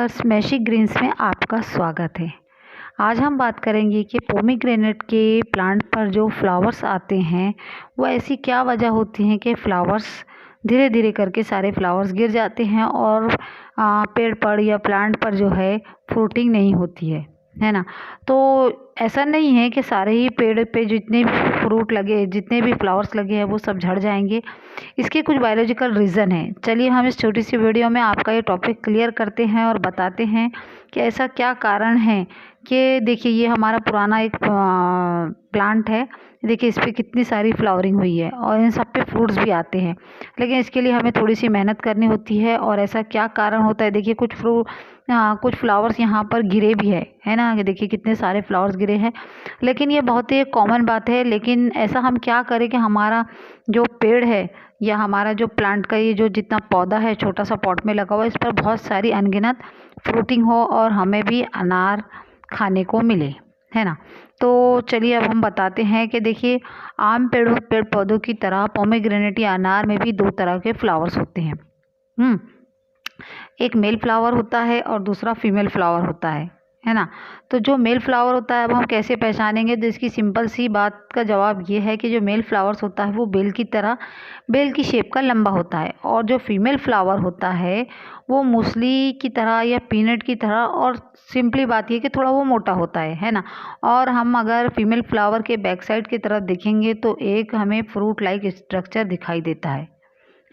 Viewers, मैशिक Green's में आपका स्वागत है। आज हम बात करेंगे कि पोमीग्रेनेट के प्लांट पर जो फ्लावर्स आते हैं वो ऐसी क्या वजह होती है कि फ्लावर्स धीरे धीरे करके सारे फ्लावर्स गिर जाते हैं और पेड़ पर या प्लांट पर जो है फ्रूटिंग नहीं होती है ना। तो ऐसा नहीं है कि सारे ही पेड़ पे जितने भी फ्रूट लगे, जितने भी फ्लावर्स लगे हैं वो सब झड़ जाएंगे। इसके कुछ बायोलॉजिकल रीज़न हैं। चलिए हम इस छोटी सी वीडियो में आपका ये टॉपिक क्लियर करते हैं और बताते हैं कि ऐसा क्या कारण है कि देखिए ये हमारा पुराना एक प्लांट है। देखिए इस पर कितनी सारी फ्लावरिंग हुई है और इन सब पे फ्रूट्स भी आते हैं, लेकिन इसके लिए हमें थोड़ी सी मेहनत करनी होती है। और ऐसा क्या कारण होता है, देखिए कुछ फ्लावर्स यहाँ पर गिरे भी है ना। देखिए कितने सारे फ्लावर्स गिरे हैं, लेकिन ये बहुत ही कॉमन बात है। लेकिन ऐसा हम क्या करें कि हमारा जो पेड़ है या हमारा जो प्लांट का ये जो जितना पौधा है छोटा सा पॉट में लगा हुआ है, इस पर बहुत सारी अनगिनत फ्रूटिंग हो और हमें भी अनार खाने को मिले, है ना। तो चलिए अब हम बताते हैं कि देखिए आम पेड़ पौधों की तरह पोमीग्रेनेट या अनार में भी दो तरह के फ्लावर्स होते हैं। एक मेल फ्लावर होता है और दूसरा फीमेल फ्लावर होता है ना। तो जो मेल फ्लावर होता है अब हम कैसे पहचानेंगे, तो इसकी सिंपल सी बात का जवाब ये है कि जो मेल फ्लावर्स होता है वो बेल की शेप का लंबा होता है, और जो फीमेल फ्लावर होता है वो मूसली की तरह या पीनट की तरह, और सिंपली बात ये कि थोड़ा वो मोटा होता है ना। और हम अगर फीमेल फ्लावर के बैक साइड की तरफ देखेंगे तो एक हमें फ्रूट लाइक स्ट्रक्चर दिखाई देता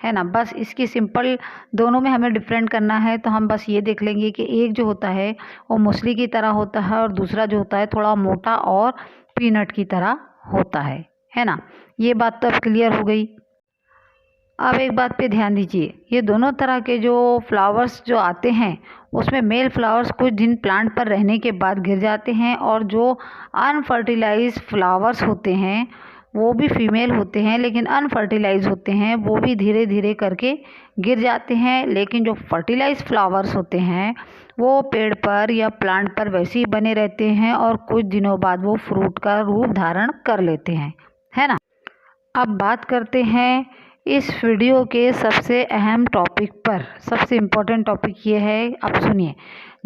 है ना। बस इसकी सिंपल दोनों में हमें डिफरेंट करना है, तो हम बस ये देख लेंगे कि एक जो होता है वो मूसली की तरह होता है और दूसरा जो होता है थोड़ा मोटा और पीनट की तरह होता है ना। ये बात तो अब क्लियर हो गई। अब एक बात पे ध्यान दीजिए, ये दोनों तरह के जो फ्लावर्स जो आते हैं उसमें मेल फ्लावर्स कुछ दिन प्लांट पर रहने के बाद गिर जाते हैं, और जो अनफर्टिलाइज फ्लावर्स होते हैं वो भी फीमेल होते हैं लेकिन अनफर्टिलाइज होते हैं, वो भी धीरे धीरे करके गिर जाते हैं। लेकिन जो फर्टिलाइज फ्लावर्स होते हैं वो पेड़ पर या प्लांट पर वैसे ही बने रहते हैं और कुछ दिनों बाद वो फ्रूट का रूप धारण कर लेते हैं, है ना। अब बात करते हैं इस वीडियो के सबसे अहम टॉपिक पर। सबसे इम्पोर्टेंट टॉपिक ये है, अब सुनिए।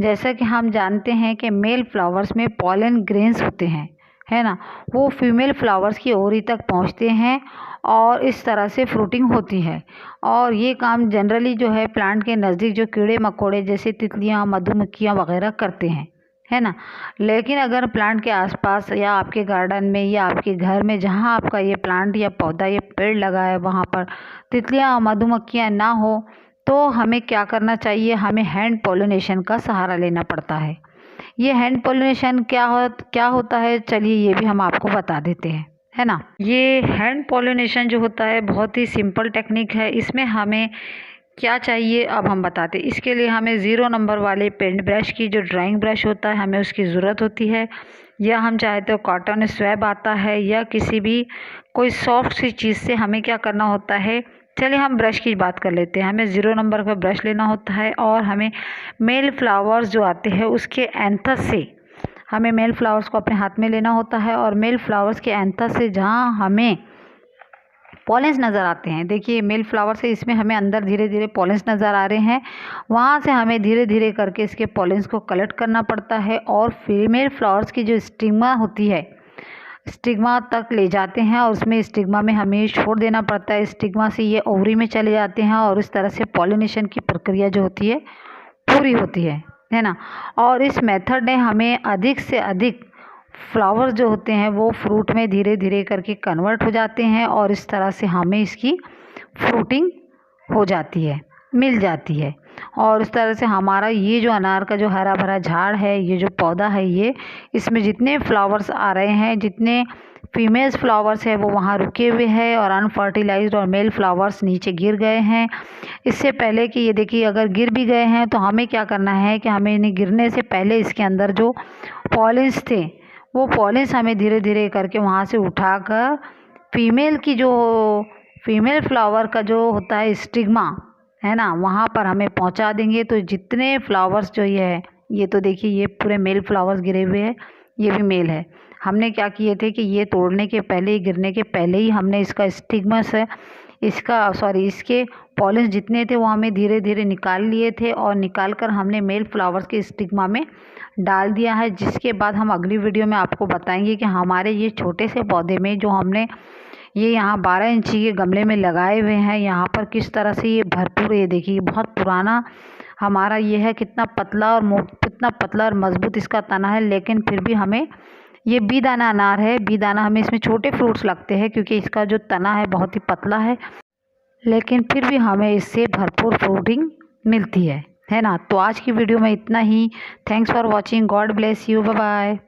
जैसा कि हम जानते हैं कि मेल फ्लावर्स में पॉलन ग्रेन्स होते हैं, है ना। वो फीमेल फ्लावर्स की ओरी तक पहुंचते हैं और इस तरह से फ्रूटिंग होती है। और ये काम जनरली जो है प्लांट के नज़दीक जो कीड़े मकोड़े जैसे तितलियाँ, मधुमक्खियाँ वगैरह करते हैं, है ना। लेकिन अगर प्लांट के आसपास या आपके गार्डन में या आपके घर में जहाँ आपका ये प्लांट या पौधा या पेड़ लगा है वहाँ पर तितलियाँ मधुमक्खियाँ ना हो, तो हमें क्या करना चाहिए, हमें हैंड पॉलिनेशन का सहारा लेना पड़ता है। ये हैंड पॉलिनेशन क्या होता है, चलिए ये भी हम आपको बता देते हैं, है ना। ये हैंड पॉलिनेशन जो होता है बहुत ही सिंपल टेक्निक है। इसमें हमें क्या चाहिए अब हम बताते हैं। इसके लिए हमें 0 नंबर वाले पेंट ब्रश की जो ड्राइंग ब्रश होता है हमें उसकी ज़रूरत होती है, या हम चाहे तो कॉटन स्वैब आता है या किसी भी कोई सॉफ्ट सी चीज़ से हमें क्या करना होता है। चलिए हम ब्रश की बात कर लेते हैं। हमें 0 नंबर का ब्रश लेना होता है और हमें मेल फ्लावर्स जो आते हैं उसके एंथस से हमें मेल फ्लावर्स को अपने हाथ में लेना होता है, और मेल फ्लावर्स के एंथस से जहाँ हमें पॉलिन्स नज़र आते हैं, देखिए मेल फ्लावर से इसमें हमें अंदर धीरे धीरे पॉलिन्स नज़र आ रहे हैं, वहाँ से हमें धीरे धीरे करके इसके पॉलिन्स को कलेक्ट करना पड़ता है और फीमेल फ्लावर्स की जो स्टिग्मा होती है स्टिग्मा तक ले जाते हैं, और उसमें स्टिग्मा में हमें छोड़ देना पड़ता है। स्टिग्मा से ये ओवरी में चले जाते हैं और इस तरह से पॉलिनेशन की प्रक्रिया जो होती है पूरी होती है ना। और इस मेथड ने हमें अधिक से अधिक फ्लावर जो होते हैं वो फ्रूट में धीरे धीरे करके कन्वर्ट हो जाते हैं, और इस तरह से हमें इसकी फ्रूटिंग हो जाती है, मिल जाती है। और इस तरह से हमारा ये जो अनार का जो हरा भरा झाड़ है, ये जो पौधा है, ये इसमें जितने फ्लावर्स आ रहे हैं, जितने फीमेल्स फ्लावर्स है वो वहाँ रुके हुए हैं, और अनफर्टिलाइज्ड और मेल फ्लावर्स नीचे गिर गए हैं। इससे पहले कि ये देखिए अगर गिर भी गए हैं तो हमें क्या करना है कि हमें इन्हें गिरने से पहले इसके अंदर जो पॉलिन्स थे वो पॉलिन्स हमें धीरे धीरे करके वहाँ से उठाकर फीमेल फ्लावर का जो होता है स्टिग्मा, है ना, वहाँ पर हमें पहुँचा देंगे। तो जितने फ्लावर्स जो ये तो देखिए ये पूरे मेल फ्लावर्स गिरे हुए हैं, ये भी मेल है। हमने क्या किए थे कि ये तोड़ने के पहले, गिरने के पहले ही हमने इसका स्टिग्मा से इसके पॉलिन जितने थे वो हमें धीरे धीरे निकाल लिए थे और निकाल कर हमने मेल फ्लावर्स के स्टिग्मा में डाल दिया है। जिसके बाद हम अगली वीडियो में आपको बताएंगे कि हमारे ये छोटे से पौधे में जो हमने ये यहाँ 12 इंची के गमले में लगाए हुए हैं, यहाँ पर किस तरह से ये भरपूर, ये देखिए बहुत पुराना हमारा ये है, कितना पतला और मजबूत इसका तना है। लेकिन फिर भी हमें ये बीदाना अनार है, बीदाना हमें इसमें छोटे फ्रूट्स लगते हैं क्योंकि इसका जो तना है बहुत ही पतला है, लेकिन फिर भी हमें इससे भरपूर फ्रूटिंग मिलती है ना। तो आज की वीडियो में इतना ही। Thanks for watching. God bless you. Bye bye.